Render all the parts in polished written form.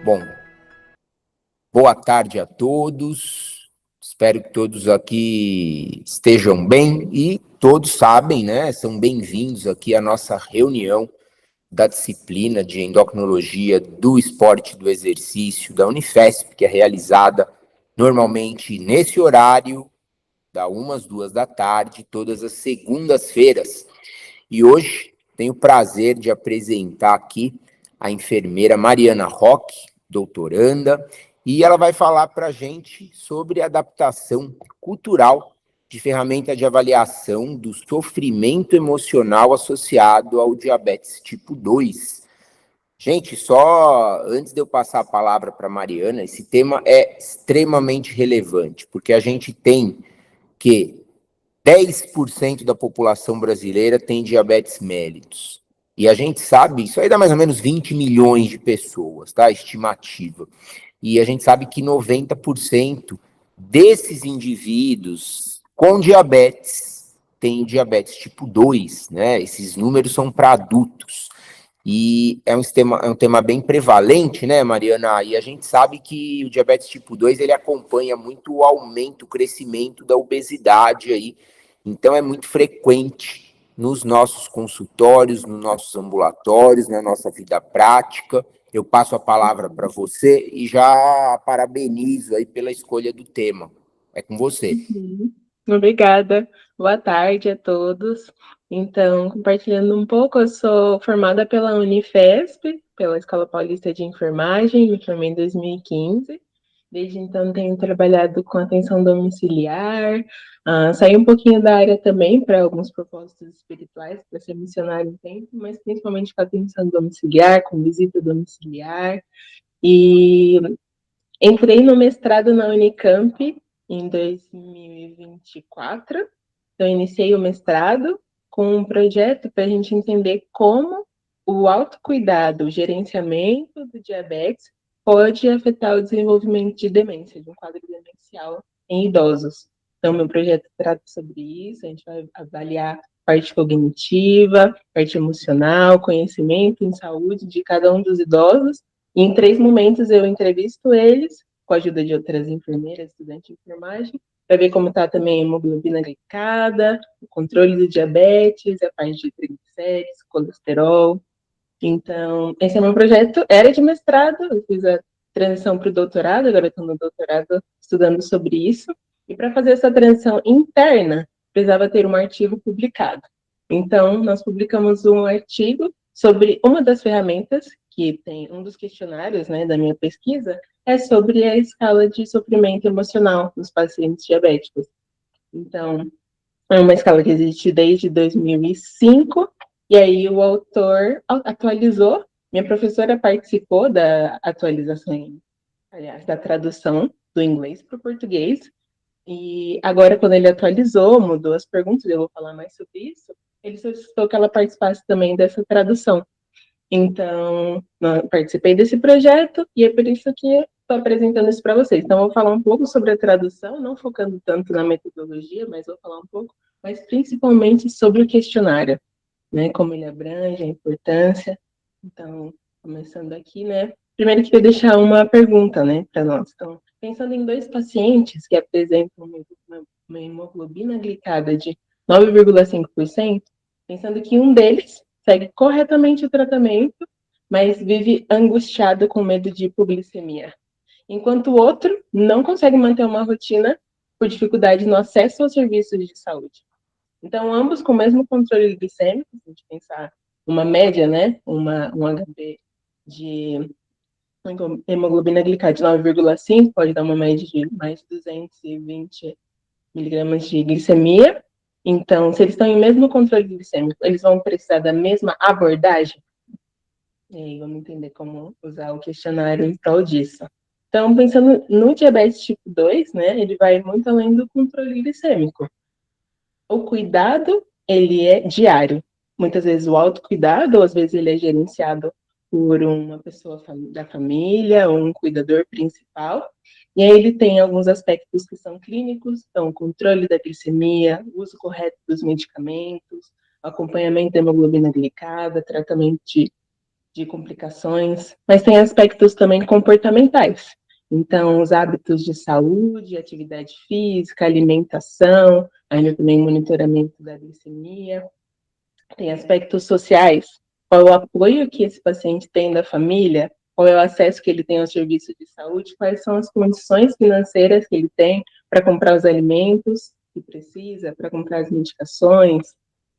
Bom, boa tarde a todos. Espero que todos aqui estejam bem e todos sabem, né? São bem-vindos aqui à nossa reunião da disciplina de endocrinologia do esporte e do exercício da Unifesp, que é realizada normalmente nesse horário, da 1 às 2 da tarde, todas as segundas-feiras. E hoje tenho o prazer de apresentar aqui a enfermeira Mariana Roque, doutoranda, e ela vai falar para a gente sobre adaptação cultural de ferramenta de avaliação do sofrimento emocional associado ao diabetes tipo 2. Gente, só antes de eu passar a palavra para a Mariana, esse tema é extremamente relevante, porque a gente tem que 10% da população brasileira tem diabetes mellitus. E a gente sabe, isso aí dá mais ou menos 20 milhões de pessoas, tá? Estimativa. E a gente sabe que 90% desses indivíduos com diabetes têm diabetes tipo 2, né? Esses números são para adultos. E é um tema bem prevalente, né, Mariana? E a gente sabe que o diabetes tipo 2, ele acompanha muito o aumento, o crescimento da obesidade aí. Então, é muito frequente nos nossos consultórios, nos nossos ambulatórios, na nossa vida prática. Eu passo a palavra para você e já parabenizo aí pela escolha do tema. É com você. Obrigada. Boa tarde a todos. Então, compartilhando um pouco, eu sou formada pela Unifesp, pela Escola Paulista de Enfermagem, me formei em 2015. Desde então, tenho trabalhado com atenção domiciliar, saí um pouquinho da área também para alguns propósitos espirituais, para ser missionário um tempo, mas principalmente com atenção domiciliar, com visita domiciliar. E entrei no mestrado na Unicamp em 2024. Então, iniciei o mestrado com um projeto para a gente entender como o autocuidado, o gerenciamento do diabetes pode afetar o desenvolvimento de demência, de um quadro demencial em idosos. Então, meu projeto trata sobre isso, a gente vai avaliar parte cognitiva, parte emocional, conhecimento em saúde de cada um dos idosos. E em 3 momentos eu entrevisto eles, com a ajuda de outras enfermeiras, estudantes de enfermagem, para ver como está também a hemoglobina glicada, o controle do diabetes, a parte de triglicéridos, colesterol. Então, esse é o meu projeto, era de mestrado, eu fiz a transição para o doutorado, agora estou no doutorado estudando sobre isso, e para fazer essa transição interna, precisava ter um artigo publicado. Então, nós publicamos um artigo sobre uma das ferramentas, que tem um dos questionários, né, da minha pesquisa, é sobre a escala de sofrimento emocional dos pacientes diabéticos. Então, é uma escala que existe desde 2005, e aí o autor atualizou, minha professora participou da atualização, aliás, da tradução do inglês para o português, e agora quando ele atualizou, mudou as perguntas, eu vou falar mais sobre isso, ele solicitou que ela participasse também dessa tradução. Então, eu participei desse projeto e é por isso que estou apresentando isso para vocês. Então, eu vou falar um pouco sobre a tradução, não focando tanto na metodologia, mas vou falar um pouco, mas principalmente sobre o questionário, né? Como ele abrange, a importância. Então, começando aqui, né? Primeiro, queria deixar uma pergunta, né, para nós. Então, pensando em 2 pacientes que apresentam uma hemoglobina glicada de 9,5%, pensando que um deles segue corretamente o tratamento, mas vive angustiado com medo de hipoglicemia, enquanto o outro não consegue manter uma rotina por dificuldade no acesso aos serviços de saúde. Então, ambos com o mesmo controle glicêmico, se a gente pensar uma média, né, um HB de hemoglobina glicada de 9,5, pode dar uma média de mais de 220 miligramas de glicemia. Então, se eles estão em mesmo controle glicêmico, eles vão precisar da mesma abordagem? E aí, vamos entender como usar o questionário em prol disso. Então, pensando no diabetes tipo 2, né, ele vai muito além do controle glicêmico. O cuidado, ele é diário. Muitas vezes o autocuidado, ou às vezes ele é gerenciado por uma pessoa da família, ou um cuidador principal. E aí ele tem alguns aspectos que são clínicos, então controle da glicemia, uso correto dos medicamentos, acompanhamento da hemoglobina glicada, tratamento de de complicações, mas tem aspectos também comportamentais. Então, os hábitos de saúde, atividade física, alimentação, ainda também monitoramento da glicemia. Tem aspectos sociais, qual é o apoio que esse paciente tem da família, qual é o acesso que ele tem ao serviço de saúde, quais são as condições financeiras que ele tem para comprar os alimentos que precisa, para comprar as medicações,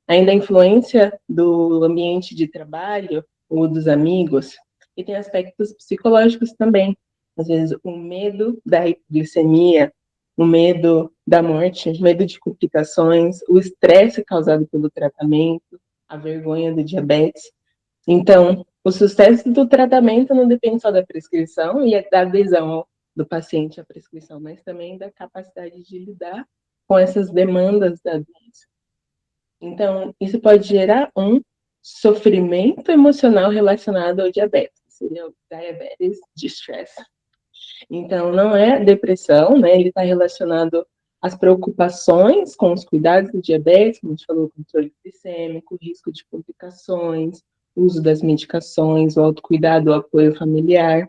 ainda a influência do ambiente de trabalho ou dos amigos, e tem aspectos psicológicos também, às vezes o medo da hipoglicemia, o medo da morte, o medo de complicações, o estresse causado pelo tratamento, a vergonha do diabetes. Então, o sucesso do tratamento não depende só da prescrição e da adesão do paciente à prescrição, mas também da capacidade de lidar com essas demandas da doença. Então, isso pode gerar um sofrimento emocional relacionado ao diabetes, que seria o diabetes distress. Então, não é depressão, né? Ele está relacionado às preocupações com os cuidados do diabetes, como a gente falou, controle glicêmico, risco de complicações, uso das medicações, o autocuidado, o apoio familiar,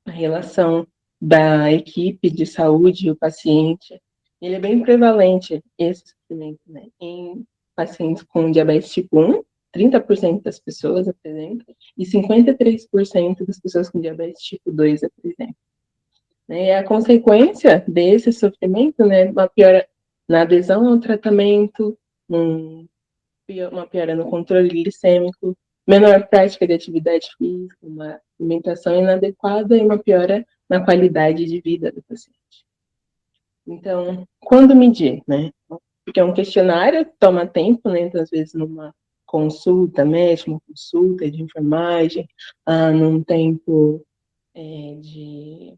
a relação da equipe de saúde e o paciente. Ele é bem prevalente, esse sofrimento, né, em pacientes com diabetes tipo 1, 30% das pessoas apresentam, e 53% das pessoas com diabetes tipo 2 apresentam. E a consequência desse sofrimento, né, uma piora na adesão ao tratamento, uma piora no controle glicêmico, menor prática de atividade física, uma alimentação inadequada e uma piora na qualidade de vida do paciente. Então, quando medir, né? Porque é um questionário, toma tempo, né? Então, às vezes, numa consulta médica, uma consulta de enfermagem, num tempo de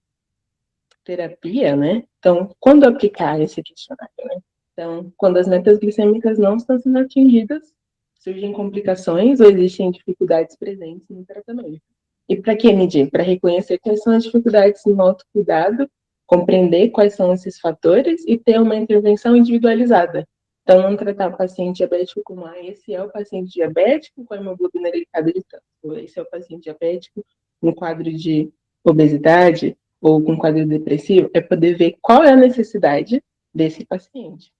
terapia, né? Então, quando aplicar esse questionário, né? Então, quando as metas glicêmicas não estão sendo atingidas, surgem complicações ou existem dificuldades presentes no tratamento. E para que medir? Para reconhecer quais são as dificuldades no autocuidado, compreender quais são esses fatores e ter uma intervenção individualizada. Então, não tratar o paciente diabético como, esse é o paciente diabético com a hemoglobina glicada de tanto, ou esse é o paciente diabético no quadro de obesidade ou com quadro depressivo, é poder ver qual é a necessidade desse paciente,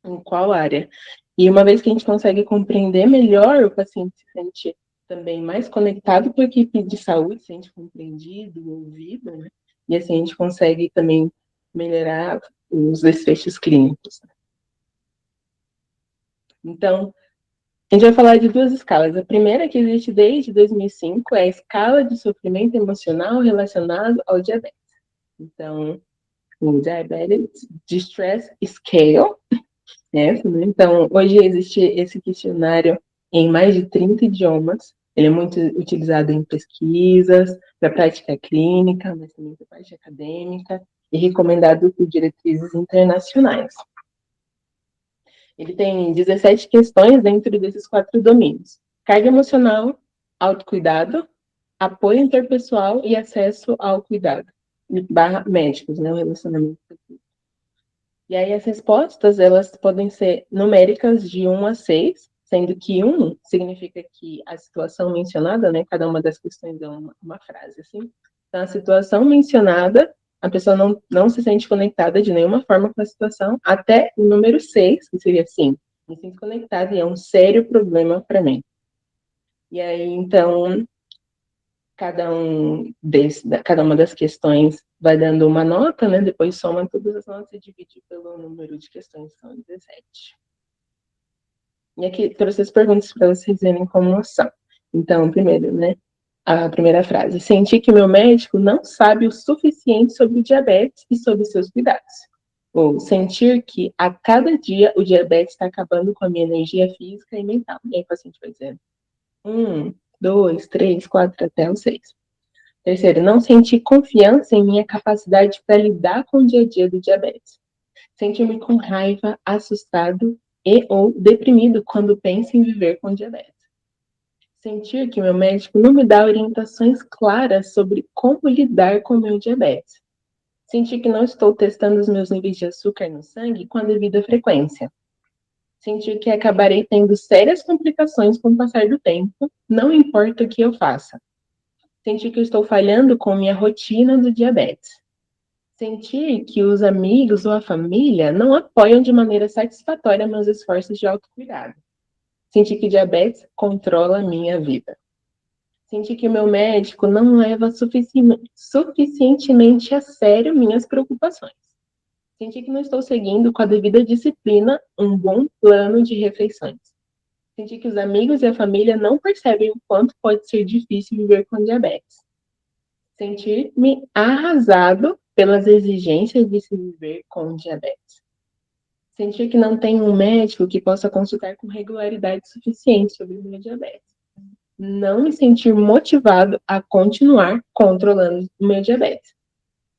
em qual área. E uma vez que a gente consegue compreender melhor, o paciente se sente também mais conectado com a equipe de saúde, se sente compreendido, ouvido, né? E assim a gente consegue também melhorar os desfechos clínicos. Então, a gente vai falar de duas escalas. A primeira, que existe desde 2005, é a escala de sofrimento emocional relacionado ao diabetes. Então, o Diabetes Distress Scale, né? Então, hoje existe esse questionário em mais de 30 idiomas. Ele é muito utilizado em pesquisas, para prática clínica, mas também para parte acadêmica, e recomendado por diretrizes internacionais. Ele tem 17 questões dentro desses 4 domínios: carga emocional, autocuidado, apoio interpessoal e acesso ao cuidado, barra médicos, né, o relacionamento. E aí as respostas, elas podem ser numéricas de 1 a 6, sendo que 1 significa que a situação mencionada, né, cada uma das questões é uma frase, assim. Então, a situação mencionada, a pessoa não se sente conectada de nenhuma forma com a situação, até o número 6, que seria assim, me sinto conectada e é um sério problema para mim. E aí, então, cada uma das questões vai dando uma nota, né? Depois soma todas as notas e divide pelo número de questões, que são 17. E aqui trouxe as perguntas para vocês verem como são. Então, primeiro, né? A primeira frase: senti que meu médico não sabe o suficiente sobre o diabetes e sobre seus cuidados. Ou sentir que a cada dia o diabetes está acabando com a minha energia física e mental. E aí o paciente vai dizendo 1, 2, 3, 4, até o 6. Terceiro, não sentir confiança em minha capacidade para lidar com o dia a dia do diabetes. Sentir-me com raiva, assustado e ou deprimido quando penso em viver com diabetes. Sentir que meu médico não me dá orientações claras sobre como lidar com o meu diabetes. Sentir que não estou testando os meus níveis de açúcar no sangue com a devida frequência. Sentir que acabarei tendo sérias complicações com o passar do tempo, não importa o que eu faça. Sentir que eu estou falhando com minha rotina do diabetes. Sentir que os amigos ou a família não apoiam de maneira satisfatória meus esforços de autocuidado. Sentir que diabetes controla a minha vida. Sentir que o meu médico não leva suficientemente a sério minhas preocupações. Sentir que não estou seguindo com a devida disciplina um bom plano de refeições. Sentir que os amigos e a família não percebem o quanto pode ser difícil viver com diabetes. Sentir-me arrasado pelas exigências de se viver com diabetes. Sentir que não tenho um médico que possa consultar com regularidade suficiente sobre o meu diabetes. Não me sentir motivado a continuar controlando o meu diabetes.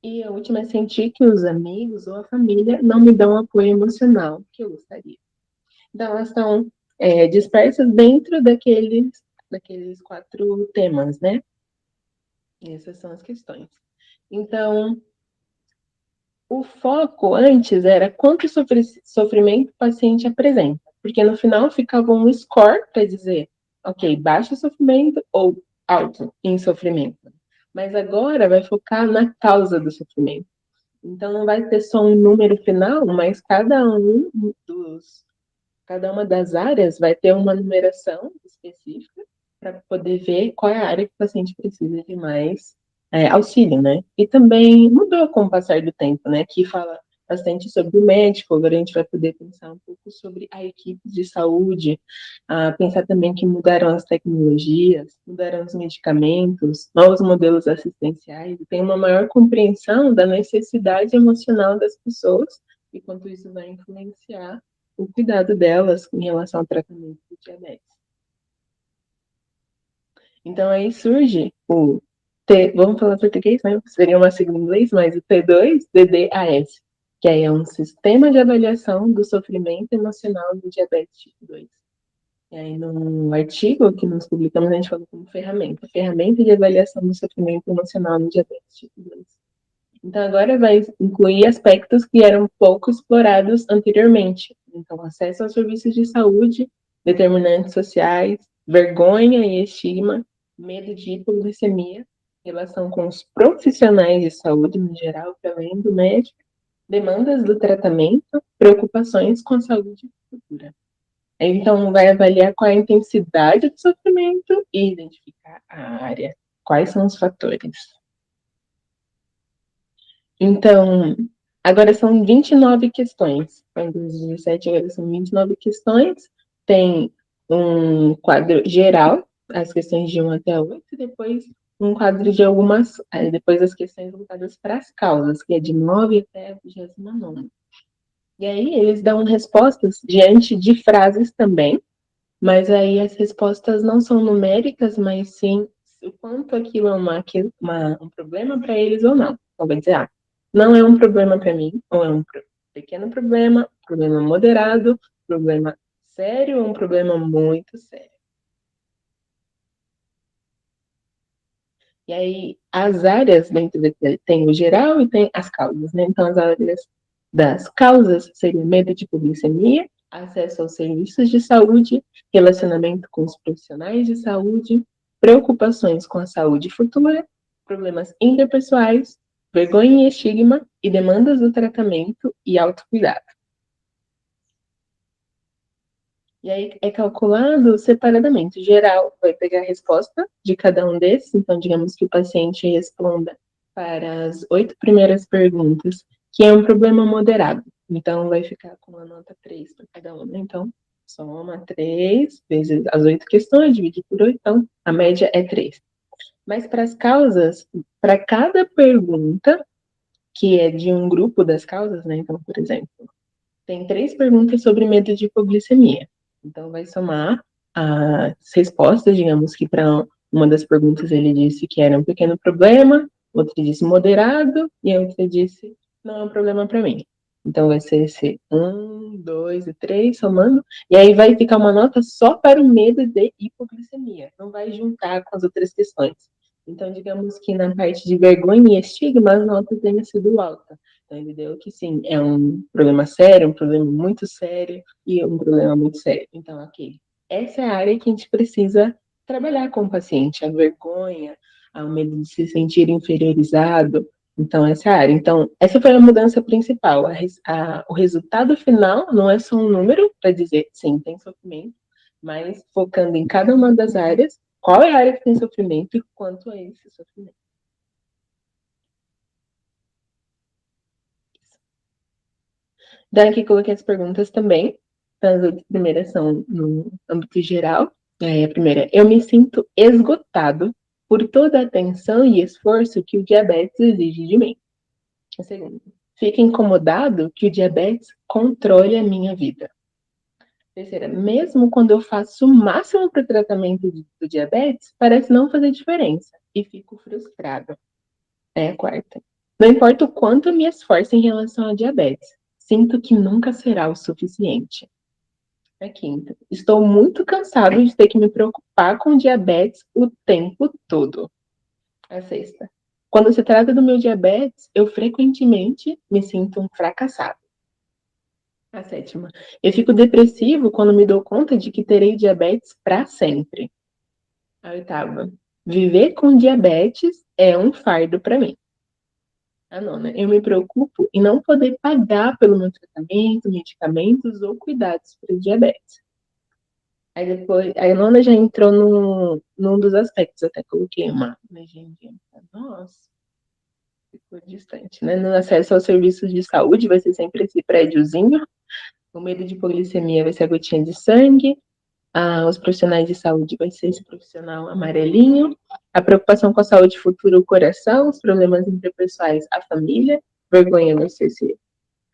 E a última é sentir que os amigos ou a família não me dão o apoio emocional que eu gostaria. Então, elas estão dispersas dentro daqueles 4 temas, né? Essas são as questões. Então, o foco antes era quanto sofrimento o paciente apresenta, porque no final ficava um score para dizer, ok, baixo sofrimento ou alto em sofrimento. Mas agora vai focar na causa do sofrimento. Então não vai ter só um número final, mas cada uma das áreas vai ter uma numeração específica para poder ver qual é a área que o paciente precisa de mais auxílio, né? E também mudou com o passar do tempo, né? Aqui fala bastante sobre o médico, agora a gente vai poder pensar um pouco sobre a equipe de saúde, pensar também que mudaram as tecnologias, mudaram os medicamentos, novos modelos assistenciais, e tem uma maior compreensão da necessidade emocional das pessoas e quanto isso vai influenciar o cuidado delas em relação ao tratamento do diabetes. Então aí surge o vamos falar português, né? Seria uma sigla em inglês, mas o T2-DDAS, que aí é um sistema de avaliação do sofrimento emocional do diabetes tipo 2. E aí no artigo que nós publicamos, a gente falou como ferramenta de avaliação do sofrimento emocional no diabetes tipo 2. Então, agora vai incluir aspectos que eram pouco explorados anteriormente. Então, acesso aos serviços de saúde, determinantes sociais, vergonha e estigma, medo de hipoglicemia, relação com os profissionais de saúde no geral, para além do médico, demandas do tratamento, preocupações com a saúde futura. Então, vai avaliar qual é a intensidade do sofrimento e identificar a área. Quais são os fatores? Então, agora são 29 questões. Em 2017, agora são 29 questões. Tem um quadro geral, as questões de 1 até 8, e depois um quadro de algumas, depois as questões voltadas para as causas, que é de 9 até a 29ª. E aí eles dão respostas diante de frases também, mas aí as respostas não são numéricas, mas sim o quanto aquilo é um problema para eles ou não. Então, vai dizer, não é um problema para mim, ou é um pequeno problema, problema moderado, problema sério ou um problema muito sério. E aí, as áreas dentro tem o geral e tem as causas, né? Então, as áreas das causas seriam medo de hipoglicemia, acesso aos serviços de saúde, relacionamento com os profissionais de saúde, preocupações com a saúde futura, problemas interpessoais, vergonha e estigma e demandas do tratamento e autocuidado. E aí é calculado separadamente. O geral vai pegar a resposta de cada um desses, então digamos que o paciente responda para as 8 primeiras perguntas, que é um problema moderado. Então vai ficar com a nota 3 para cada uma. Então, soma 3 vezes as 8 questões, divide por 8, então a média é 3. Mas para as causas, para cada pergunta, que é de um grupo das causas, né? Então, por exemplo, tem 3 perguntas sobre medo de hipoglicemia. Então, vai somar as respostas, digamos que para uma das perguntas ele disse que era um pequeno problema, outra disse moderado, e a outra disse não é um problema para mim. Então, vai ser esse 1, 2 e 3, somando, e aí vai ficar uma nota só para o medo de hipoglicemia, não vai juntar com as outras questões. Então, digamos que na parte de vergonha e estigma, as notas tenham sido altas. Então, ele deu que sim, é um problema sério, um problema muito sério e um problema muito sério. Então, ok, essa é a área que a gente precisa trabalhar com o paciente, a vergonha, o medo de se sentir inferiorizado. Então, essa é a área. Então, essa foi a mudança principal. O resultado final não é só um número para dizer, sim, tem sofrimento, mas focando em cada uma das áreas, qual é a área que tem sofrimento e quanto é esse sofrimento. Daí aqui coloquei as perguntas também. As primeiras são no âmbito geral. A primeira, eu me sinto esgotado por toda a atenção e esforço que o diabetes exige de mim. A segunda, fico incomodado que o diabetes controle a minha vida. Terceira, mesmo quando eu faço o máximo para o tratamento do diabetes, parece não fazer diferença e fico frustrada. A quarta, não importa o quanto eu me esforço em relação ao diabetes, sinto que nunca será o suficiente. A quinta, estou muito cansado de ter que me preocupar com diabetes o tempo todo. A sexta, quando se trata do meu diabetes, eu frequentemente me sinto um fracassado. A sétima, eu fico depressivo quando me dou conta de que terei diabetes para sempre. A oitava, viver com diabetes é um fardo para mim. A nona, eu me preocupo em não poder pagar pelo meu tratamento, medicamentos ou cuidados para o diabetes. Aí depois, a nona já entrou num dos aspectos, até coloquei uma legendinha. Nossa, ficou distante, né? No acesso aos serviços de saúde vai ser sempre esse prédiozinho. O medo de polissemia vai ser a gotinha de sangue. Os profissionais de saúde vai ser esse profissional amarelinho. A preocupação com a saúde futura, o coração. Os problemas interpessoais, a família. Vergonha vai ser esse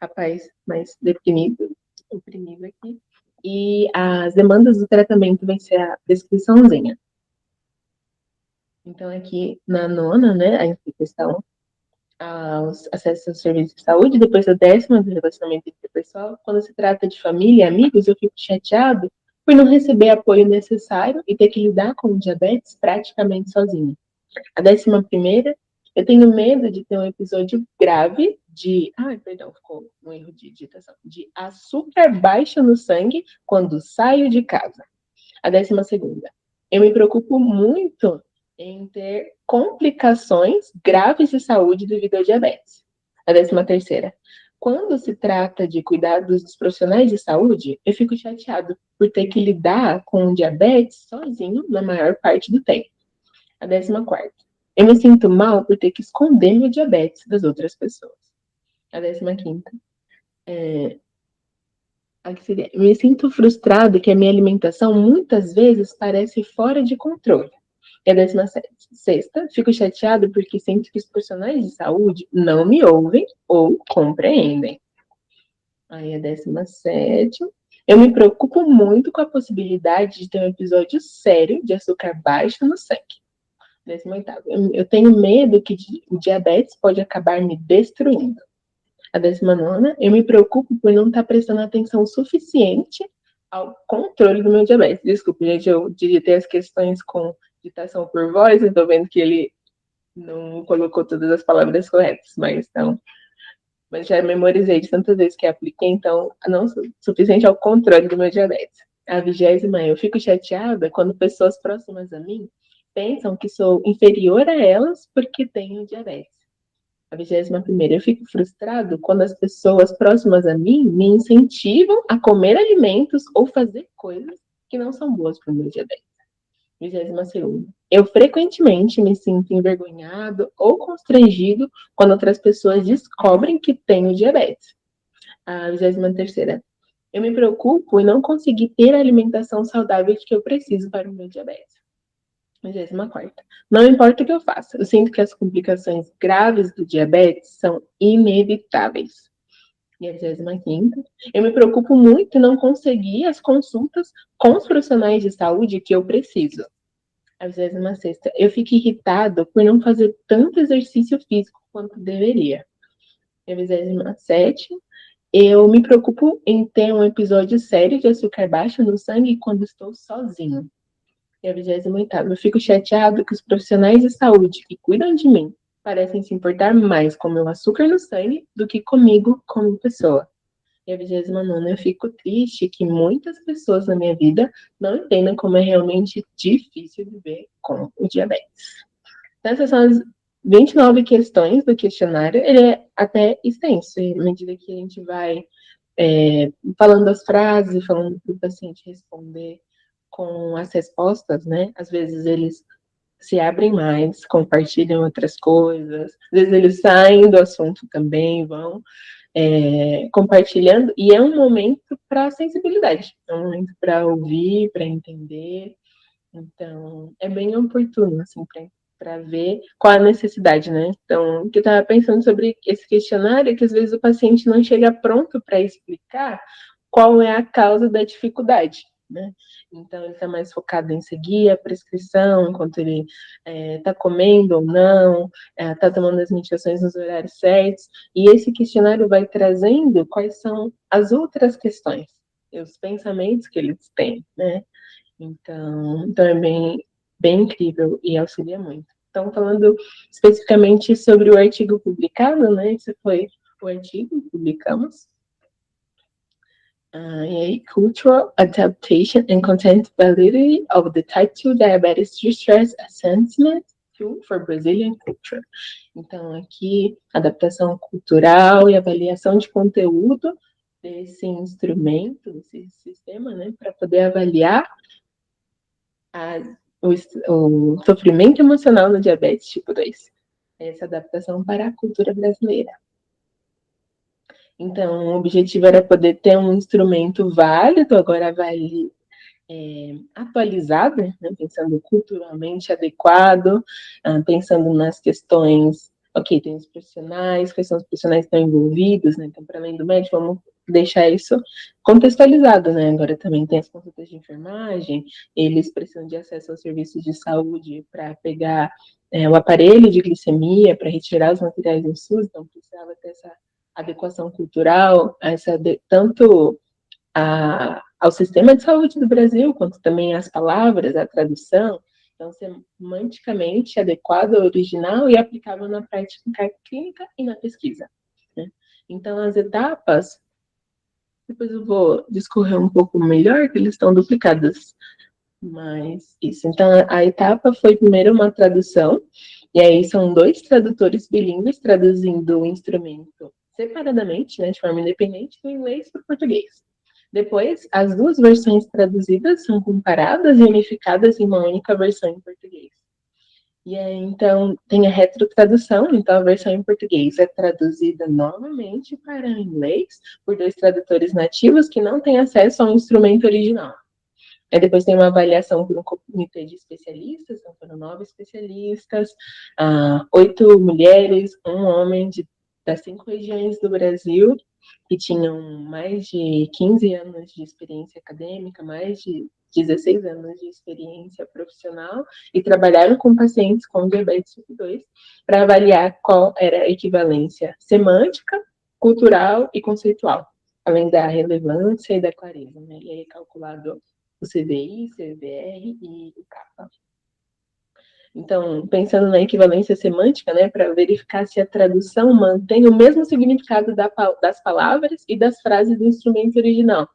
rapaz mais deprimido, oprimido aqui. E as demandas do tratamento vai ser a descriçãozinha. Então, aqui na nona, né, a questão aos acessos aos serviços de saúde, depois a décima do relacionamento interpessoal. Quando se trata de família e amigos, eu fico chateado por não receber apoio necessário e ter que lidar com o diabetes praticamente sozinho. A 11ª, eu tenho medo de ter um episódio grave de... perdão, ficou um erro de digitação. De açúcar baixo no sangue quando saio de casa. A 12ª, eu me preocupo muito em ter complicações graves de saúde devido ao diabetes. A 13ª, quando se trata de cuidados dos profissionais de saúde, eu fico chateado por ter que lidar com o diabetes sozinho na maior parte do tempo. A 14ª, eu me sinto mal por ter que esconder meu diabetes das outras pessoas. A 15ª, eu me sinto frustrado que a minha alimentação muitas vezes parece fora de controle. E a 16ª, fico chateado porque sinto que os profissionais de saúde não me ouvem ou compreendem. Aí a 17ª, eu me preocupo muito com a possibilidade de ter um episódio sério de açúcar baixo no sangue. 18ª, eu tenho medo que o diabetes pode acabar me destruindo. A 19ª, eu me preocupo por não estar prestando atenção suficiente ao controle do meu diabetes. Desculpa, gente, eu digitei as questões com ditação por voz, eu tô vendo que ele não colocou todas as palavras corretas, mas já memorizei de tantas vezes que apliquei, então não suficiente ao controle do meu diabetes. A 20ª, eu fico chateada quando pessoas próximas a mim pensam que sou inferior a elas porque tenho diabetes. A 21ª, eu fico frustrado quando as pessoas próximas a mim me incentivam a comer alimentos ou fazer coisas que não são boas para o meu diabetes. 22ª, eu frequentemente me sinto envergonhado ou constrangido quando outras pessoas descobrem que tenho diabetes. A 23ª, eu me preocupo em não conseguir ter a alimentação saudável que eu preciso para o meu diabetes. 24ª, não importa o que eu faça, eu sinto que as complicações graves do diabetes são inevitáveis. E a 25ª, eu me preocupo muito em não conseguir as consultas com os profissionais de saúde que eu preciso. A 26ª, eu fico irritado por não fazer tanto exercício físico quanto deveria. E a 27ª, eu me preocupo em ter um episódio sério de açúcar baixo no sangue quando estou sozinho. E a 28ª, eu fico chateado que os profissionais de saúde que cuidam de mim parecem se importar mais com meu açúcar no sangue do que comigo como pessoa. E a 29ª, eu fico triste que muitas pessoas na minha vida não entendam como é realmente difícil viver com o diabetes. Então, essas são as 29 questões do questionário. Ele é até extenso, e à medida que a gente vai falando as frases e falando para o paciente responder com as respostas, né? Às vezes eles se abrem mais, compartilham outras coisas, às vezes eles saem do assunto também, vão compartilhando, e é um momento para sensibilidade, é um momento para ouvir, para entender, então é bem oportuno, assim, para ver qual a necessidade, né? Então, o que eu estava pensando sobre esse questionário é que às vezes o paciente não chega pronto para explicar qual é a causa da dificuldade, né? Então, ele está mais focado em seguir a prescrição, enquanto ele está comendo ou não, está tomando as medicações nos horários certos, e esse questionário vai trazendo quais são as outras questões, e os pensamentos que eles têm, né? Então é bem incrível e auxilia muito. Então, falando especificamente sobre o artigo publicado, né? Esse foi o artigo que publicamos. E aí, Cultural Adaptation and Content Validity of the Type 2 Diabetes Distress Assessment Tool for Brazilian Culture. Então, aqui, adaptação cultural e avaliação de conteúdo desse instrumento, desse sistema, né? Para poder avaliar o sofrimento emocional no diabetes tipo 2. Essa adaptação para a cultura brasileira. Então, o objetivo era poder ter um instrumento válido, agora atualizado, né, pensando culturalmente adequado, pensando nas questões, ok, tem os profissionais, quais são os profissionais que estão envolvidos, né, então, para além do médico, vamos deixar isso contextualizado, né, agora também tem as consultas de enfermagem, eles precisam de acesso aos serviços de saúde para pegar o aparelho de glicemia, para retirar os materiais do SUS, então precisava ter essa adequação cultural, tanto ao sistema de saúde do Brasil, quanto também às palavras, à tradução, então semanticamente adequado ao original e aplicável na prática clínica e na pesquisa, né? Então, as etapas, depois eu vou discorrer um pouco melhor, que eles estão duplicadas, mas isso. Então, a etapa foi primeiro uma tradução, e aí são 2 tradutores bilíngues traduzindo o instrumento separadamente, né, de forma independente, do inglês para o português. Depois, as 2 versões traduzidas são comparadas e unificadas em uma única versão em português. E aí, então, tem a retrotradução, então a versão em português é traduzida novamente para o inglês por 2 tradutores nativos que não têm acesso ao instrumento original. Aí depois tem uma avaliação por um comitê de especialistas, então foram 9 especialistas, 8 mulheres, um homem das 5 regiões do Brasil, que tinham mais de 15 anos de experiência acadêmica, mais de 16 anos de experiência profissional, e trabalharam com pacientes com diabetes tipo 2, para avaliar qual era a equivalência semântica, cultural e conceitual, além da relevância e da clareza, né? E aí é calculado o CVI, CVR e o CAPA. Então, pensando na equivalência semântica, né, para verificar se a tradução mantém o mesmo significado das palavras e das frases do instrumento original.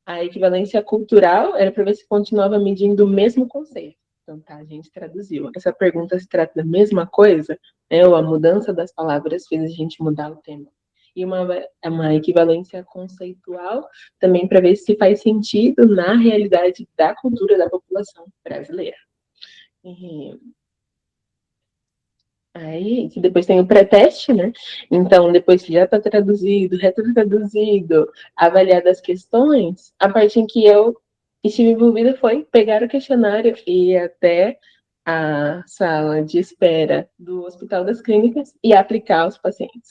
A equivalência cultural era para ver se continuava medindo o mesmo conceito. Então, tá, a gente traduziu. Essa pergunta se trata da mesma coisa, né, ou a mudança das palavras fez a gente mudar o tema. E uma equivalência conceitual também para ver se faz sentido na realidade da cultura da população brasileira. Aí, depois tem o pré-teste, né? Então, depois que já está traduzido, retraduzido, avaliado as questões, a parte em que eu estive envolvida foi pegar o questionário e ir até a sala de espera do Hospital das Clínicas e aplicar aos pacientes.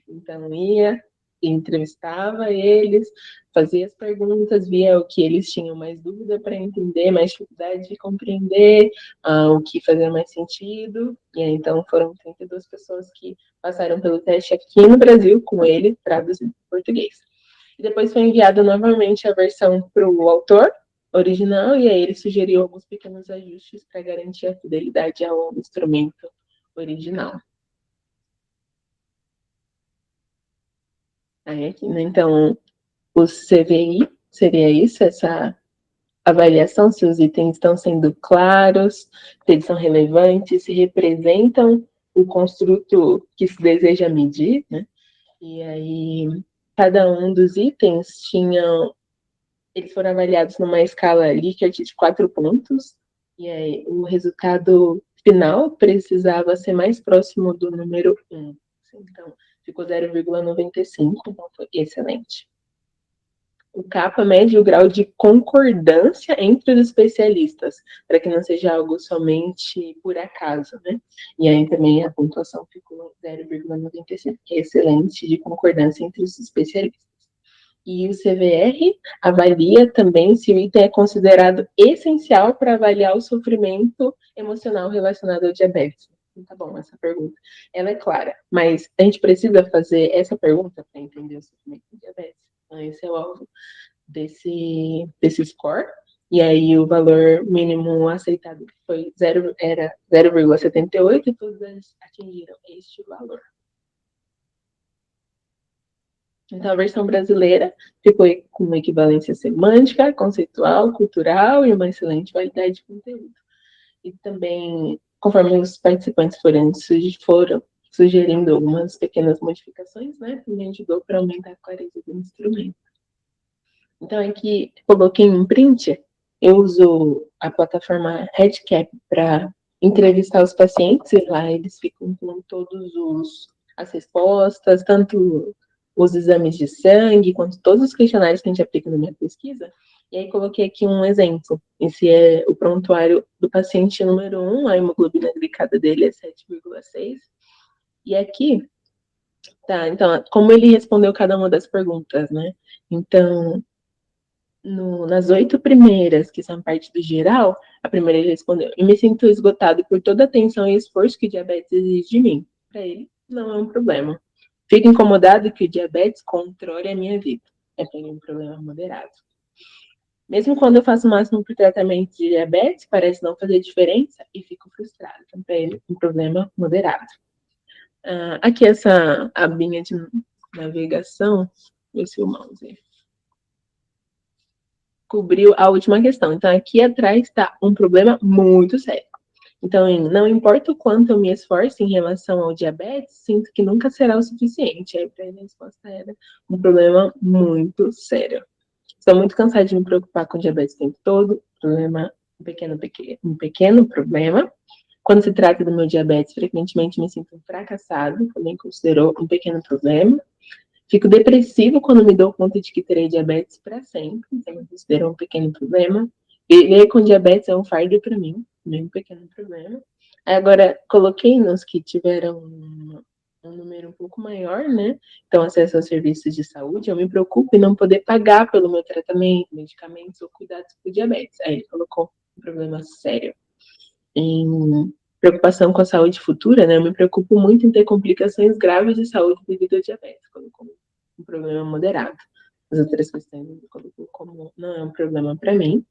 Então, ia, entrevistava eles, fazia as perguntas, via o que eles tinham mais dúvida para entender, mais dificuldade de compreender, o que fazia mais sentido. E aí, então, foram 32 pessoas que passaram pelo teste aqui no Brasil com ele, traduzido em português. E depois foi enviada novamente a versão para o autor original, e aí ele sugeriu alguns pequenos ajustes para garantir a fidelidade ao instrumento original. Aí aqui, né? Então, o CVI seria isso, essa avaliação, se os itens estão sendo claros, se eles são relevantes, se representam o construto que se deseja medir, né? E aí, cada um dos itens eles foram avaliados numa escala Likert de 4 pontos, e aí o resultado final precisava ser mais próximo do número 1. Então, ficou 0,95, então foi excelente. O CAPA mede o grau de concordância entre os especialistas, para que não seja algo somente por acaso, né? E aí também a pontuação ficou 0,95, que é excelente de concordância entre os especialistas. E o CVR avalia também se o item é considerado essencial para avaliar o sofrimento emocional relacionado ao diabetes. Tá bom, essa pergunta. Ela é clara, mas a gente precisa fazer essa pergunta para entender o sofrimento do diabetes. Então, esse é o alvo desse score. E aí o valor mínimo aceitado foi era 0,78 e todas atingiram este valor. Então, a versão brasileira ficou com uma equivalência semântica, conceitual, cultural e uma excelente qualidade de conteúdo. E também, conforme os participantes foram sugerindo algumas pequenas modificações, né, também ajudou para aumentar a clareza do instrumento. Então, aqui coloquei um print, eu uso a plataforma RedCap para entrevistar os pacientes, e lá eles ficam com as respostas, tanto os exames de sangue, quanto todos os questionários que a gente aplica na minha pesquisa. E aí coloquei aqui um exemplo. Esse é o prontuário do paciente número 1, a hemoglobina glicada dele é 7,6. E aqui, tá, então, como ele respondeu cada uma das perguntas, né? Então, nas 8 primeiras, que são parte do geral, a primeira ele respondeu: eu me sinto esgotado por toda a atenção e esforço que o diabetes exige de mim. Para ele, não é um problema. Fico incomodado que o diabetes controle a minha vida. É para ele um problema moderado. Mesmo quando eu faço o máximo para o tratamento de diabetes, parece não fazer diferença e fico frustrado. Então, para ele, um problema moderado. Aqui essa abinha de navegação, ver se o mouse cobriu a última questão. Então, aqui atrás está um problema muito sério. Então, não importa o quanto eu me esforce em relação ao diabetes, sinto que nunca será o suficiente. Aí, para ele, a resposta era um problema muito sério. Estou muito cansada de me preocupar com diabetes o tempo todo. Um pequeno problema. Quando se trata do meu diabetes, frequentemente me sinto fracassado. Também considerou um pequeno problema. Fico depressivo quando me dou conta de que terei diabetes para sempre, então eu considero um pequeno problema. Viver com diabetes é um fardo para mim, um pequeno problema. Agora, coloquei nos que tiveram um número um pouco maior, né? Então, acesso aos serviços de saúde, eu me preocupo em não poder pagar pelo meu tratamento, medicamentos ou cuidados com diabetes. Aí ele colocou um problema sério. Em preocupação com a saúde futura, né? Eu me preocupo muito em ter complicações graves de saúde devido ao diabetes, colocou um problema moderado. As outras questões eu colocou como não é um problema para mim.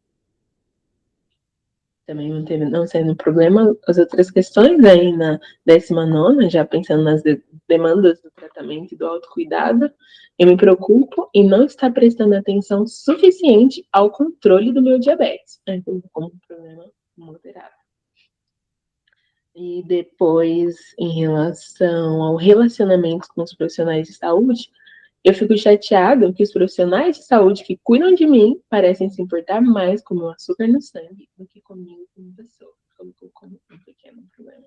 Também não sendo um problema. As outras questões aí na 19ª, já pensando nas demandas do tratamento e do autocuidado, eu me preocupo em não estar prestando atenção suficiente ao controle do meu diabetes. Então, como um problema moderado. E depois, em relação ao relacionamento com os profissionais de saúde, eu fico chateado que os profissionais de saúde que cuidam de mim parecem se importar mais com o meu açúcar no sangue do que comigo como pessoa. Colocou como um pequeno problema.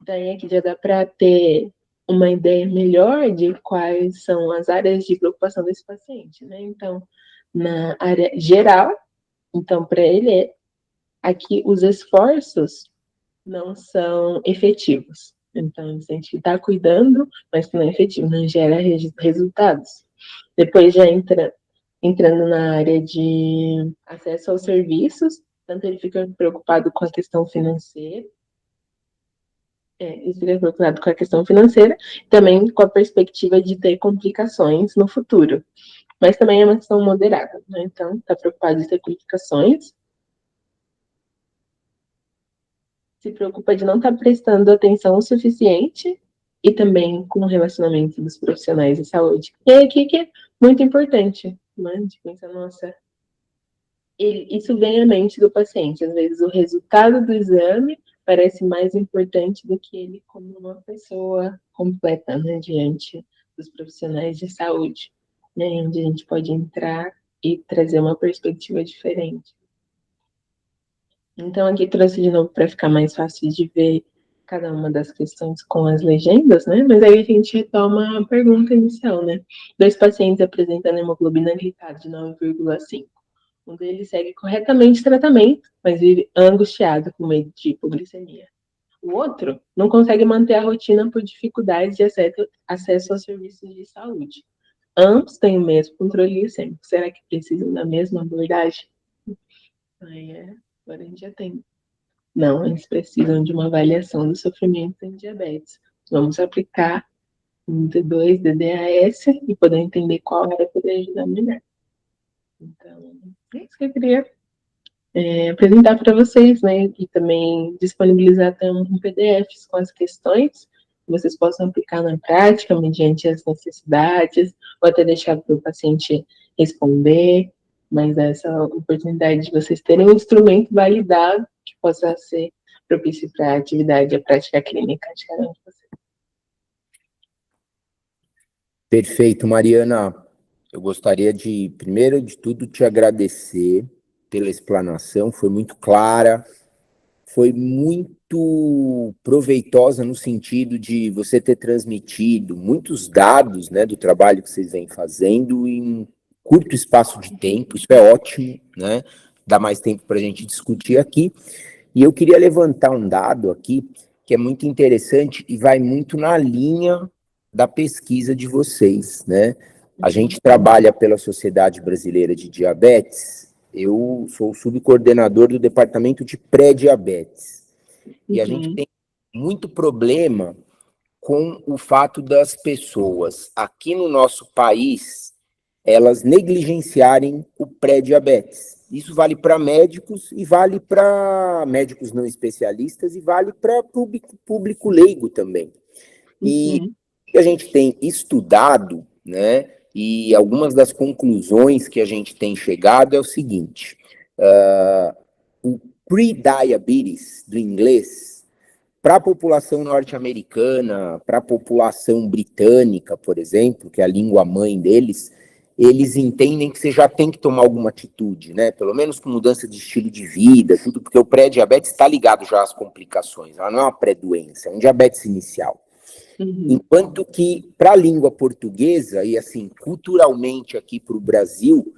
Daí aqui já dá para ter uma ideia melhor de quais são as áreas de preocupação desse paciente, né? Então, na área geral, então para ele, aqui os esforços não são efetivos. Então, a gente está cuidando, mas que não é efetivo, não gera resultados. Depois já entrando na área de acesso aos serviços, tanto ele fica preocupado com a questão financeira, também com a perspectiva de ter complicações no futuro. Mas também é uma questão moderada, né? Então, está preocupado de ter complicações, se preocupa de não estar prestando atenção o suficiente e também com o relacionamento dos profissionais de saúde. E aí, que é muito importante, né? De pensar, nossa, isso vem à mente do paciente. Às vezes, o resultado do exame parece mais importante do que ele como uma pessoa completa, né? Diante dos profissionais de saúde, né? Onde a gente pode entrar e trazer uma perspectiva diferente. Então, aqui trouxe de novo para ficar mais fácil de ver cada uma das questões com as legendas, né? Mas aí a gente retoma a pergunta inicial, né? 2 pacientes apresentando hemoglobina glicada de 9,5. Um deles segue corretamente o tratamento, mas vive angustiado com medo de hipoglicemia. O outro não consegue manter a rotina por dificuldades de acesso aos serviços de saúde. Ambos têm o mesmo controle glicêmico. Será que precisam da mesma abordagem? Agora a gente já tem. Não, eles precisam de uma avaliação do sofrimento em diabetes. Vamos aplicar um D2, DDAS e poder entender qual área poder ajudar melhor. Então, é isso que eu queria apresentar para vocês, né? E também disponibilizar até um PDF com as questões que vocês possam aplicar na prática, mediante as necessidades, ou até deixar para o paciente responder, mas essa oportunidade de vocês terem um instrumento validado que possa ser propício para a atividade e a prática clínica de cada um de vocês. Perfeito, Mariana. Eu gostaria de, primeiro de tudo, te agradecer pela explanação, foi muito clara, foi muito proveitosa no sentido de você ter transmitido muitos dados, né, do trabalho que vocês vêm fazendo em um curto espaço de tempo. Isso é ótimo, né? Dá mais tempo para a gente discutir aqui. E eu queria levantar um dado aqui que é muito interessante e vai muito na linha da pesquisa de vocês, né? A gente trabalha pela Sociedade Brasileira de Diabetes. Eu sou o subcoordenador do departamento de pré-diabetes. E a gente tem muito problema com o fato das pessoas aqui no nosso país elas negligenciarem o pré-diabetes. Isso vale para médicos e vale para médicos não especialistas e vale para público leigo também. E a gente tem estudado, né, e algumas das conclusões que a gente tem chegado é o seguinte: o pre-diabetes, do inglês, para a população norte-americana, para a população britânica, por exemplo, que é a língua mãe deles, eles entendem que você já tem que tomar alguma atitude, né? Pelo menos com mudança de estilo de vida, tudo, porque o pré-diabetes está ligado já às complicações, ela não é uma pré-doença, é um diabetes inicial. Enquanto que, para a língua portuguesa, e assim, culturalmente aqui para o Brasil,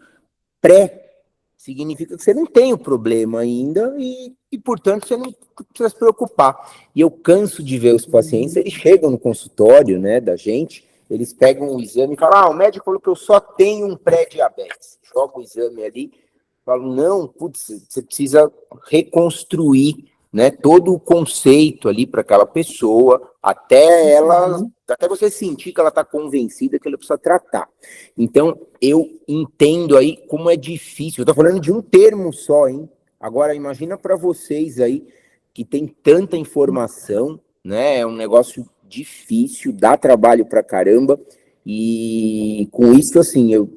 pré significa que você não tem o problema ainda e, portanto, você não precisa se preocupar. E eu canso de ver os pacientes, eles chegam no consultório, né, da gente, eles pegam o exame e falam, o médico falou que eu só tenho um pré-diabetes. Joga o exame ali, falam, não, putz, você precisa reconstruir, né, todo o conceito ali para aquela pessoa, até você sentir que ela está convencida que ela precisa tratar. Então, eu entendo aí como é difícil. Eu estou falando de um termo só, hein? Agora, imagina para vocês aí, que tem tanta informação, né? É um negócio difícil, dá trabalho para caramba. E com isso, assim, eu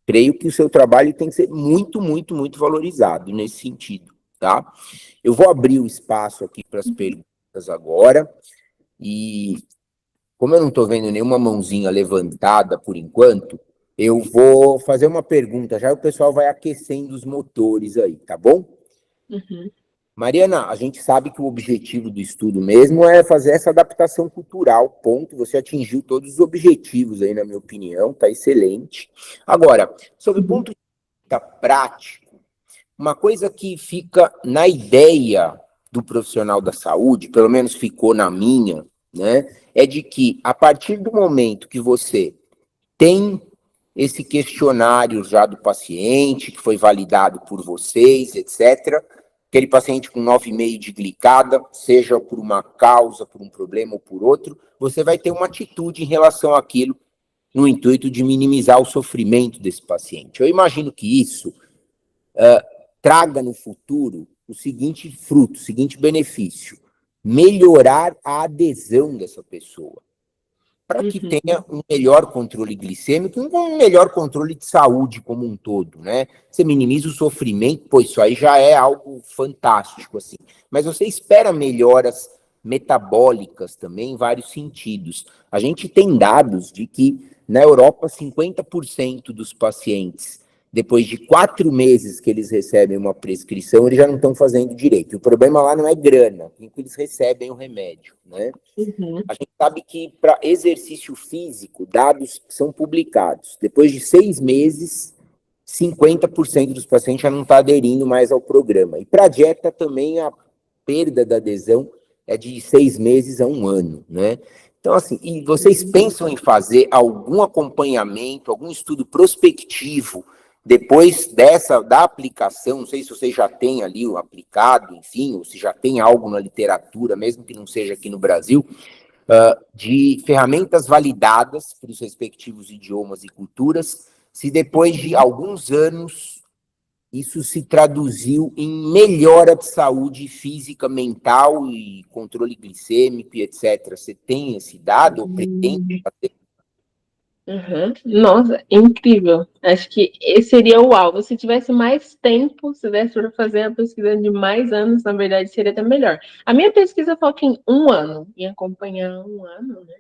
creio que o seu trabalho tem que ser muito, muito, muito valorizado nesse sentido, tá? Eu vou abrir o espaço aqui para as perguntas agora. E como eu não estou vendo nenhuma mãozinha levantada por enquanto, eu vou fazer uma pergunta, já o pessoal vai aquecendo os motores aí, tá bom? Mariana, a gente sabe que o objetivo do estudo mesmo é fazer essa adaptação cultural, ponto. Você atingiu todos os objetivos aí, na minha opinião, tá excelente. Agora, sob o ponto de vista prático, uma coisa que fica na ideia do profissional da saúde, pelo menos ficou na minha, né, é de que a partir do momento que você tem esse questionário já do paciente, que foi validado por vocês, etc., aquele paciente com 9,5 de glicada, seja por uma causa, por um problema ou por outro, você vai ter uma atitude em relação àquilo, no intuito de minimizar o sofrimento desse paciente. Eu imagino que isso traga no futuro o seguinte fruto, o seguinte benefício. melhorar a adesão dessa pessoa, para que Uhum. tenha um melhor controle glicêmico e um melhor controle de saúde como um todo, né? Você minimiza o sofrimento, pô, isso aí já é algo fantástico, assim. Mas você espera melhoras metabólicas também em vários sentidos. A gente tem dados de que na Europa 50% dos pacientes, depois de 4 meses que eles recebem uma prescrição, eles já não estão fazendo direito. O problema lá não é grana, é que eles recebem o remédio, né? Uhum. A gente sabe que para exercício físico, dados que são publicados, depois de 6 meses, 50% dos pacientes já não está aderindo mais ao programa. E para a dieta também a perda da adesão é de 6 meses a 1 ano, né? Então, assim, e vocês pensam em fazer algum acompanhamento, algum estudo prospectivo depois da aplicação? Não sei se vocês já têm ali o aplicado, enfim, ou se já tem algo na literatura, mesmo que não seja aqui no Brasil, de ferramentas validadas para os respectivos idiomas e culturas, se depois de alguns anos isso se traduziu em melhora de saúde física, mental e controle glicêmico e etc. Você tem esse dado ou pretende fazer? Uhum. Nossa, incrível. Acho que esse seria o alvo. Se tivesse mais tempo, se desse para fazer a pesquisa de mais anos, na verdade, seria até melhor. A minha pesquisa foca em 1 ano, em acompanhar 1 ano, né?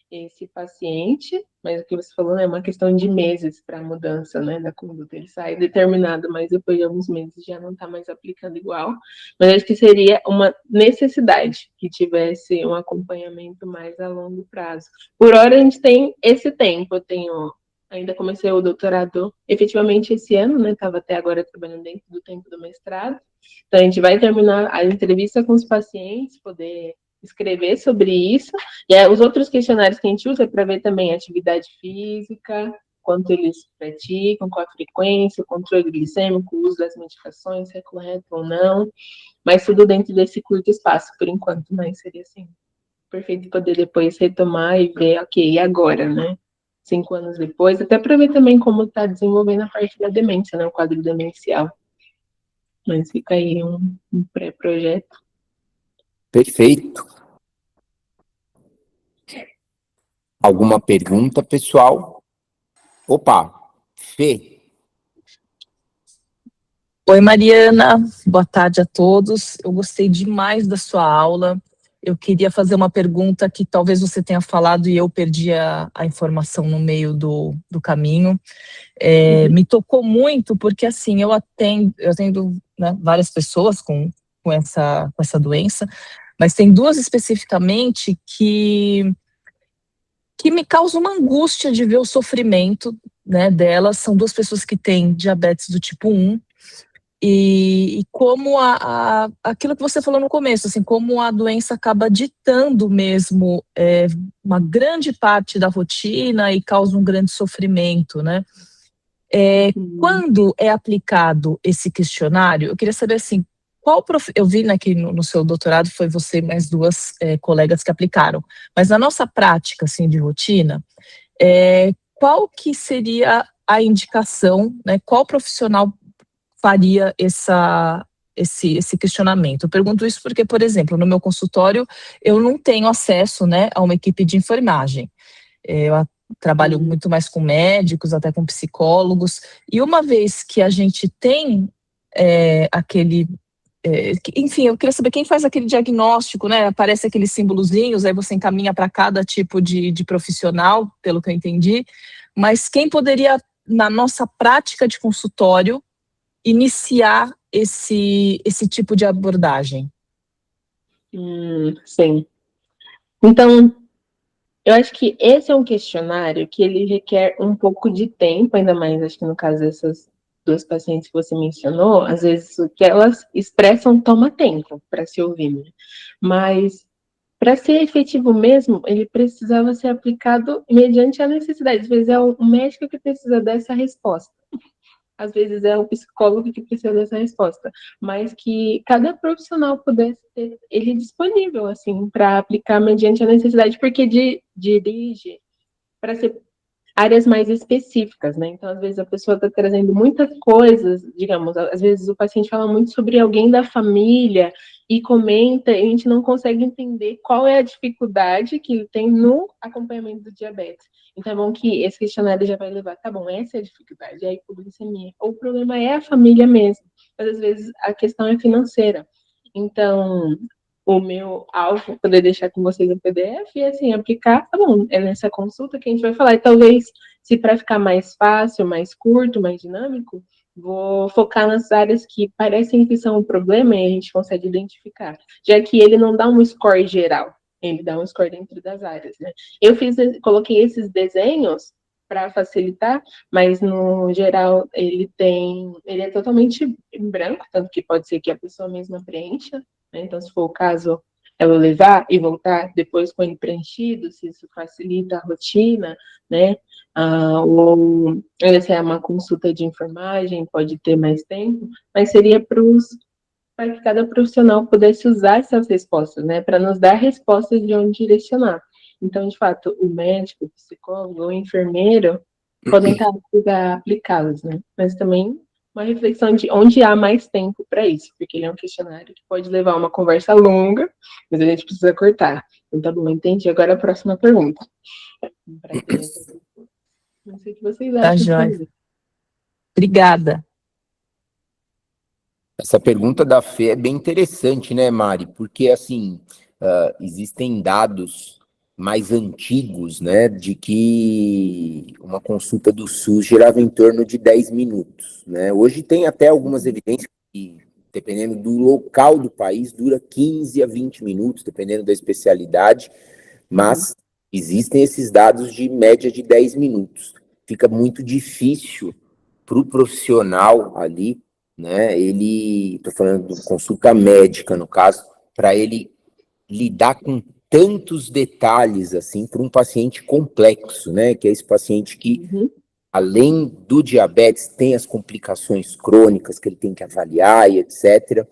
Esse paciente, mas o que você falou, né, é uma questão de meses para a mudança, né, da conduta. Ele sai determinado, mas depois de alguns meses já não está mais aplicando igual. Mas acho que seria uma necessidade que tivesse um acompanhamento mais a longo prazo. Por hora a gente tem esse tempo. Eu tenho ainda comecei o doutorado efetivamente esse ano, né? Estava até agora trabalhando dentro do tempo do mestrado. Então a gente vai terminar a entrevista com os pacientes, poder escrever sobre isso. E os outros questionários que a gente usa é para ver também atividade física, quanto eles praticam, qual a frequência, o controle glicêmico, o uso das medicações, se é correto ou não, mas tudo dentro desse curto espaço, por enquanto, mas seria assim, perfeito poder depois retomar e ver, ok, e agora, né? 5 anos depois, até para ver também como está desenvolvendo a parte da demência, né? O quadro demencial. Mas fica aí um pré-projeto. Perfeito. Alguma pergunta, pessoal? Opa, Fê. Oi, Mariana, boa tarde a todos. Eu gostei demais da sua aula. Eu queria fazer uma pergunta que talvez você tenha falado e eu perdi a informação no meio do caminho. Me tocou muito porque, assim, eu atendo né, várias pessoas com essa doença, mas tem duas especificamente que me causam uma angústia de ver o sofrimento, né, delas. São duas pessoas que têm diabetes do tipo 1, e como aquilo que você falou no começo, assim, como a doença acaba ditando mesmo uma grande parte da rotina e causa um grande sofrimento, né? Quando é aplicado esse questionário, eu queria saber assim, eu vi, né, que no seu doutorado foi você e mais duas colegas que aplicaram, mas na nossa prática, assim, de rotina, qual que seria a indicação, né, qual profissional faria esse questionamento? Eu pergunto isso porque, por exemplo, no meu consultório, eu não tenho acesso, né, a uma equipe de enfermagem. Eu trabalho muito mais com médicos, até com psicólogos, e uma vez que a gente tem enfim, eu queria saber quem faz aquele diagnóstico, né? Aparece aqueles símbolozinhos, aí você encaminha para cada tipo de profissional, pelo que eu entendi, mas quem poderia, na nossa prática de consultório, iniciar esse tipo de abordagem? Sim. Então, eu acho que esse é um questionário que ele requer um pouco de tempo, ainda mais, acho que no caso dessas duas pacientes que você mencionou, às vezes o que elas expressam toma tempo para se ouvir, né? Mas para ser efetivo mesmo, ele precisava ser aplicado mediante a necessidade. Às vezes é o médico que precisa dessa resposta. Às vezes é o psicólogo que precisa dessa resposta, mas que cada profissional pudesse ter ele disponível, assim, para aplicar mediante a necessidade, porque dirige, para ser áreas mais específicas, né? Então, às vezes, a pessoa está trazendo muitas coisas, digamos, às vezes o paciente fala muito sobre alguém da família e comenta, e a gente não consegue entender qual é a dificuldade que ele tem no acompanhamento do diabetes. Então, é bom que esse questionário já vai levar, tá bom, essa é a dificuldade, é a hipoglicemia. Ou o problema é a família mesmo, mas às vezes a questão é financeira. Então, o meu alvo, poder deixar com vocês o PDF e, assim, aplicar, tá bom, é nessa consulta que a gente vai falar. E talvez, se para ficar mais fácil, mais curto, mais dinâmico, vou focar nas áreas que parecem que são um problema e a gente consegue identificar, já que ele não dá um score geral, ele dá um score dentro das áreas, né? Coloquei esses desenhos para facilitar, mas no geral ele é totalmente em branco, tanto que pode ser que a pessoa mesma preencha, né? Então, se for o caso, ela levar e voltar depois com ele preenchido, se isso facilita a rotina, né? Ou se é uma consulta de enfermagem, pode ter mais tempo, mas seria para que cada profissional pudesse usar essas respostas, né? Para nos dar respostas de onde direcionar. Então, de fato, o médico, o psicólogo, o enfermeiro podem estar aplicá-las, né? Mas também uma reflexão de onde há mais tempo para isso, porque ele é um questionário que pode levar uma conversa longa, mas a gente precisa cortar. Então, tá bom, entendi. Agora a próxima pergunta. Não sei o que vocês acham. Tá, joia. Obrigada. Essa pergunta da Fê é bem interessante, né, Mari? Porque, assim, existem dados mais antigos, né, de que uma consulta do SUS gerava em torno de 10 minutos, né? Hoje tem até algumas evidências que, dependendo do local do país, dura 15 a 20 minutos, dependendo da especialidade, mas existem esses dados de média de 10 minutos. Fica muito difícil para o profissional ali, né? Estou falando de consulta médica, no caso, para ele lidar com tantos detalhes assim para um paciente complexo, né? Que é esse paciente que, além do diabetes, tem as complicações crônicas que ele tem que avaliar e etc.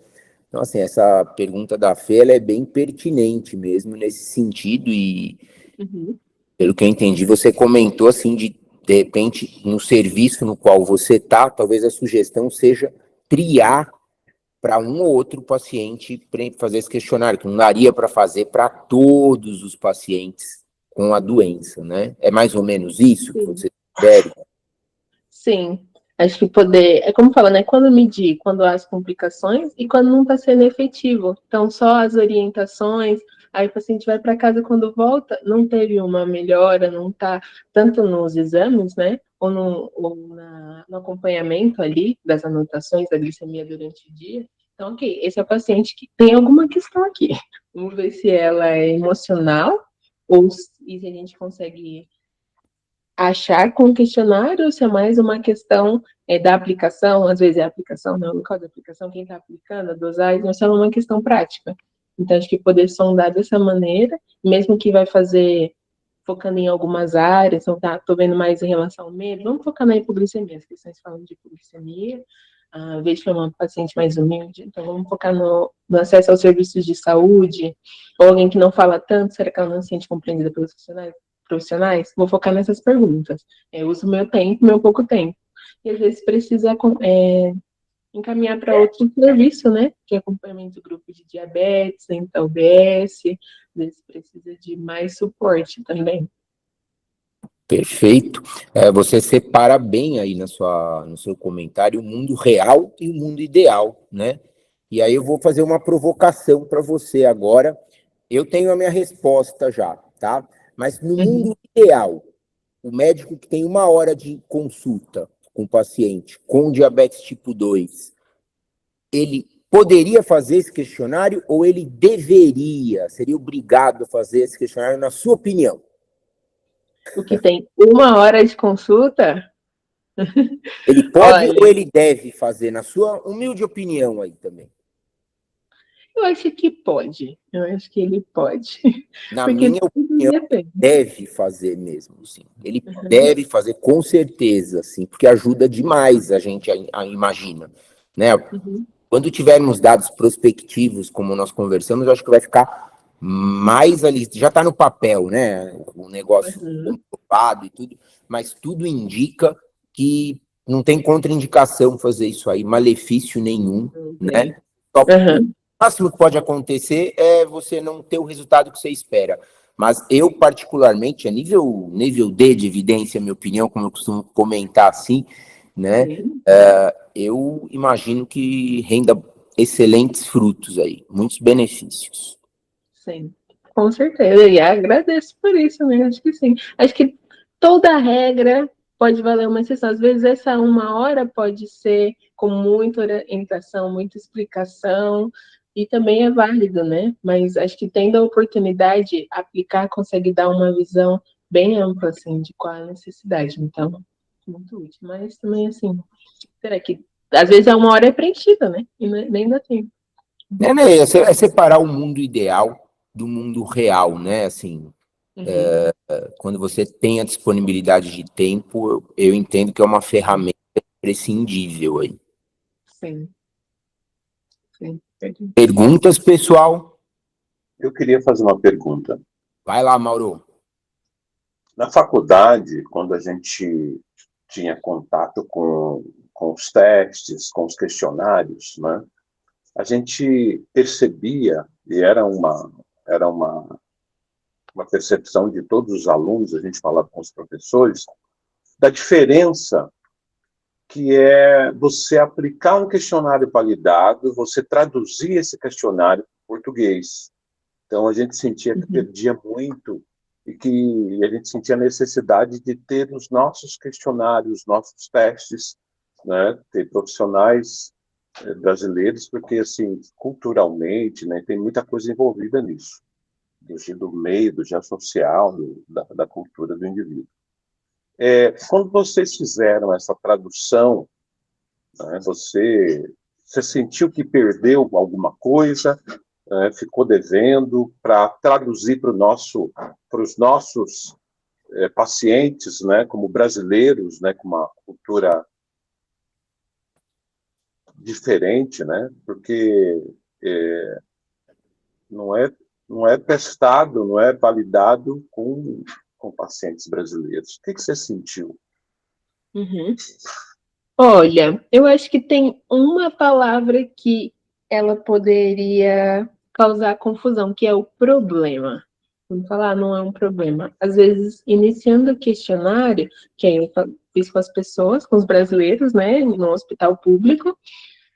Então, assim, essa pergunta da Fê, ela é bem pertinente mesmo nesse sentido e, pelo que eu entendi, você comentou assim de repente, no serviço no qual você está, talvez a sugestão seja triar para um ou outro paciente fazer esse questionário, que não daria para fazer para todos os pacientes com a doença, né? É mais ou menos isso que você quer? Sim, acho que poder, é como fala, né? Quando medir, quando há as complicações e quando não está sendo efetivo. Então, só as orientações, aí o paciente vai para casa, quando volta, não teve uma melhora, não está tanto nos exames, né? No acompanhamento ali das anotações da glicemia durante o dia. Então, ok, esse é o paciente que tem alguma questão aqui. Vamos ver se ela é emocional ou se a gente consegue achar com o questionário, se é mais uma questão da aplicação, às vezes é a aplicação, não, no caso da aplicação, quem está aplicando, a dosagem, mas é uma questão prática. Então, acho que poder sondar dessa maneira, mesmo que vai fazer focando em algumas áreas, então estou vendo mais em relação ao medo, vamos focar na hipoglicemia, as questões falam de hipoglicemia, vejo que é uma paciente mais humilde, então vamos focar no acesso aos serviços de saúde, ou alguém que não fala tanto, será que ela não se sente compreendida pelos profissionais? Vou focar nessas perguntas. Eu uso meu tempo, meu pouco tempo. E às vezes precisa encaminhar para outro serviço, né? De acompanhamento do grupo de diabetes, então UBS, às vezes precisa de mais suporte também. Perfeito. Você separa bem aí no seu comentário o mundo real e o mundo ideal, né? E aí eu vou fazer uma provocação para você agora. Eu tenho a minha resposta já, tá? Mas no mundo ideal, o médico que tem 1 hora de consulta com o paciente com diabetes tipo 2, ele poderia fazer esse questionário ou ele seria obrigado a fazer esse questionário, na sua opinião? O que tem 1 hora de consulta? Ele pode ou ele deve fazer, na sua humilde opinião aí também? Eu acho que pode. Eu acho que ele pode. Na Porque minha opinião, ele deve fazer mesmo, sim. Ele deve fazer com certeza, sim, porque ajuda demais a gente a imagina, né? Quando tivermos dados prospectivos, como nós conversamos, eu acho que vai ficar mais ali, já está no papel, né? O negócio comprovado, gripado e tudo, mas tudo indica que não tem contraindicação fazer isso aí, malefício nenhum, né? Só Uhum. o máximo que pode acontecer é você não ter o resultado que você espera. Mas eu, particularmente, a nível D de evidência, minha opinião, como eu costumo comentar assim, né? Eu imagino que renda excelentes frutos aí, muitos benefícios. Sim, com certeza. E agradeço por isso, né? Acho que sim. Acho que toda regra pode valer uma exceção. Às vezes essa 1 hora pode ser com muita orientação, muita explicação, e também é válido, né? Mas acho que tendo a oportunidade, aplicar consegue dar uma visão bem ampla, assim, de qual é a necessidade. Então, muito útil. Mas também, assim, será que às vezes a 1 hora é preenchida, né? E nem dá tempo. Né, é separar o mundo ideal do mundo real, né? Assim, Uhum. quando você tem a disponibilidade de tempo, eu entendo que é uma ferramenta prescindível aí. Sim, sim. Perguntas, pessoal? Eu queria fazer uma pergunta. Vai lá, Mauro. Na faculdade, quando a gente tinha contato com os testes, com os questionários, né, a gente percebia, e era uma percepção de todos os alunos, a gente falava com os professores, da diferença que é você aplicar um questionário validado, você traduzir esse questionário para português. Então, a gente sentia que perdia muito e que a gente sentia a necessidade de ter os nossos questionários, os nossos testes, né? Ter profissionais brasileiros, porque, assim, culturalmente, né, tem muita coisa envolvida nisso, do meio, do já social, da cultura do indivíduo. Quando vocês fizeram essa tradução, né, você sentiu que perdeu alguma coisa? Ficou devendo para traduzir para os nossos pacientes, né, como brasileiros, né, com uma cultura diferente, né, porque não é testado, não é validado com pacientes brasileiros. O que você sentiu? Uhum. Olha, eu acho que tem uma palavra que ela poderia causar confusão, que é o problema. Vamos falar, não é um problema. Às vezes, iniciando o questionário, que aí eu fiz com as pessoas, com os brasileiros, né, no hospital público,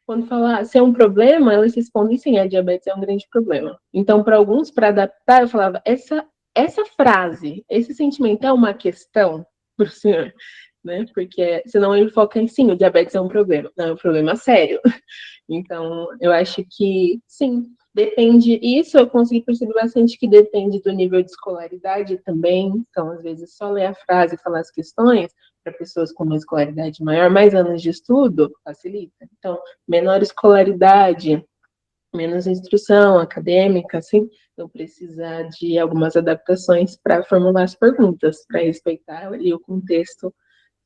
quando falar se é um problema, elas respondem sim, a diabetes é um grande problema. Então, para alguns, para adaptar, eu falava, essa frase, esse sentimento é uma questão para o senhor? Né? Porque senão ele foca em sim, o diabetes é um problema. Não, é um problema sério. Então, eu acho que sim, depende. Isso eu consegui perceber bastante que depende do nível de escolaridade também. Então, às vezes, só ler a frase e falar as questões, para pessoas com uma escolaridade maior, mais anos de estudo, facilita. Então, menor escolaridade, menos instrução acadêmica, assim, então precisa de algumas adaptações para formular as perguntas, para respeitar ali o contexto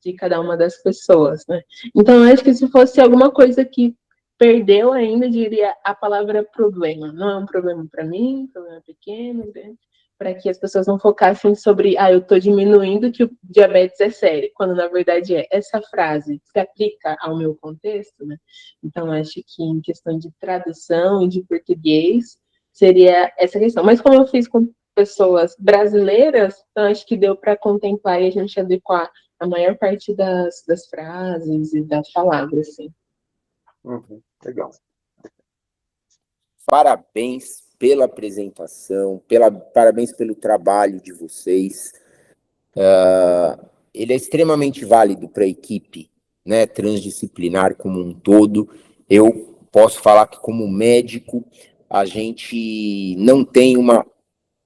de cada uma das pessoas, né? Então, eu acho que se fosse alguma coisa que perdeu ainda, diria a palavra problema. Não é um problema para mim, problema pequeno, grande, para que as pessoas não focassem sobre, eu estou diminuindo que o diabetes é sério, quando na verdade essa frase se aplica ao meu contexto, né? Então, acho que em questão de tradução e de português, seria essa questão. Mas como eu fiz com pessoas brasileiras, então acho que deu para contemplar e a gente adequar a maior parte das frases e das palavras, assim. Legal. Parabéns pela apresentação, parabéns pelo trabalho de vocês. Ele é extremamente válido para a equipe, né, transdisciplinar como um todo. Eu posso falar que, como médico, a gente não tem uma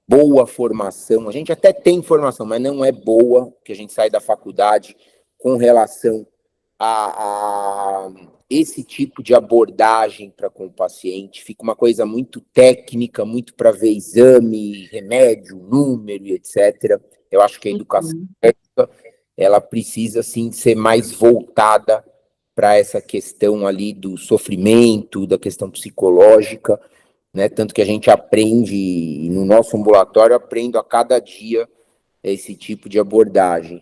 boa formação, a gente até tem formação, mas não é boa, que a gente sai da faculdade com relação a esse tipo de abordagem para com o paciente. Fica uma coisa muito técnica, muito para ver exame, remédio, número e etc. Eu acho que a educação médica, ela precisa, sim, ser mais voltada para essa questão ali do sofrimento, da questão psicológica, né? Tanto que a gente aprende, no nosso ambulatório, aprendo a cada dia esse tipo de abordagem.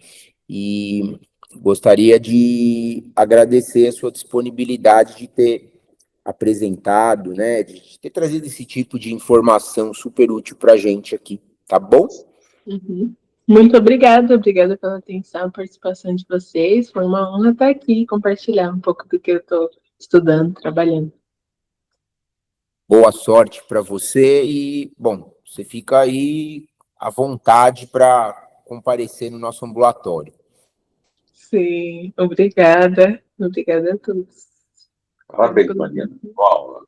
E gostaria de agradecer a sua disponibilidade de ter apresentado, né, de ter trazido esse tipo de informação super útil para a gente aqui, tá bom? Uhum. Muito obrigada pela atenção e participação de vocês. Foi uma honra estar aqui e compartilhar um pouco do que eu estou estudando, trabalhando. Boa sorte para você e, bom, você fica aí à vontade para comparecer no nosso ambulatório. Sim, obrigada. Obrigada a todos. Parabéns, Mariana. Boa aula.